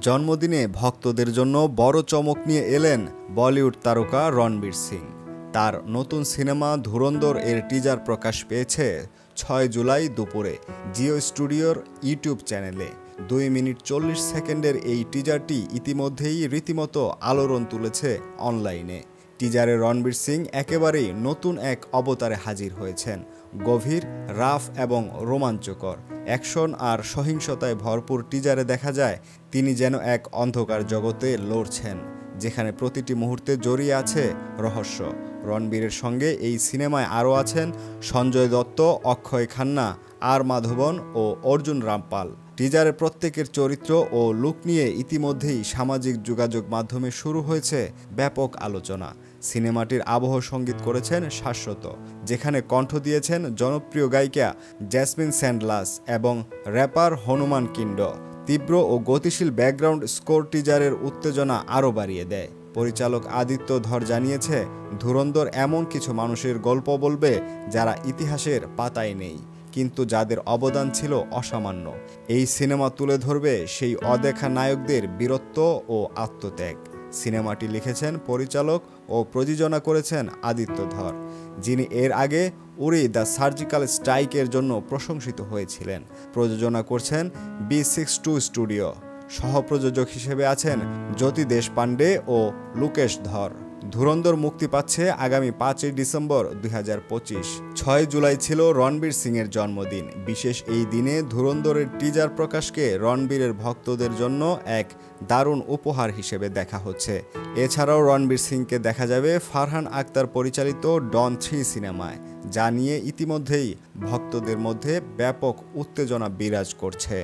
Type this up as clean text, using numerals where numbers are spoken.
জন্মদিনে ভক্তদের জন্য বড় চমক নিয়ে এলেন বলিউড তারকা রণবীর সিং। তার নতুন সিনেমা ধুরন্ধর এর টিজার প্রকাশ পেয়েছে ৬ জুলাই দুপুরে জিও স্টুডিওর ইউটিউব চ্যানেলে। 2 মিনিট 40 সেকেন্ডের এই টিজারটি ইতিমধ্যেই রীতিমতো আলোড়ন তুলেছে অনলাইনে। টিজারে রণবীর সিং একেবারেই নতুন এক অবতারে হাজির হয়েছেন। গভীর, রাফ এবং রোমাঞ্চকর অ্যাকশন আর সহিংসতায় ভরপুর টিজারে দেখা যায় তিনি যেন এক অন্ধকার জগতে লড়ছেন, যেখানে প্রতিটি মুহূর্তে জড়িয়ে আছে রহস্য। রণবীরের সঙ্গে এই সিনেমায় আরও আছেন সঞ্জয় দত্ত, অক্ষয় খান্না, আর মাধবন ও অর্জুন রামপাল। টিজারের প্রত্যেকের চরিত্র ও লুক নিয়ে ইতিমধ্যেই সামাজিক যোগাযোগ মাধ্যমে শুরু হয়েছে ব্যাপক আলোচনা। সিনেমাটির আবহ সঙ্গীত করেছেন শাশ্বত, যেখানে কণ্ঠ দিয়েছেন জনপ্রিয় গায়িকা জ্যাসমিন স্যান্ডলাস এবং র্যাপার হনুমান কিন্ড। তীব্র ও গতিশীল ব্যাকগ্রাউন্ড স্কোর টিজারের উত্তেজনা আরও বাড়িয়ে দেয়। পরিচালক আদিত্য ধর জানিয়েছে, ধুরন্ধর এমন কিছু মানুষের গল্প বলবে যারা ইতিহাসের পাতায় নেই, কিন্তু যাদের অবদান ছিল অসামান্য। এই সিনেমা তুলে ধরবে সেই অদেখা নায়কদের বীরত্ব ও আত্মত্যাগ। সিনেমাটি লিখেছেন পরিচালক ও প্রযোজনা করেছেন আদিত্য ধর, যিনি এর আগে উরি দ্য সার্জিক্যাল স্ট্রাইকের জন্য প্রশংসিত হয়েছিলেন। প্রযোজনা করছেন B62 স্টুডিও। সহপ্রযোজক হিসেবে আছেন জ্যোতি দেশপান্ডে ও লুকেশ ধর। ধুরন্ধর মুক্তি পাচ্ছে আগামী 5 ডিসেম্বর 2025। 6 জুলাই ছিল রণবীর সিংয়ের জন্মদিন। বিশেষ এই দিনে ধুরন্ধরের টিজার প্রকাশকে রণবীরের ভক্তদের জন্য এক দারুণ উপহার হিসেবে দেখা হচ্ছে। এছাড়াও রণবীর সিংকে দেখা যাবে ফারহান আক্তার পরিচালিত ডন 3 সিনেমায়, যা নিয়ে ইতিমধ্যেই ভক্তদের মধ্যে ব্যাপক উত্তেজনা বিরাজ করছে।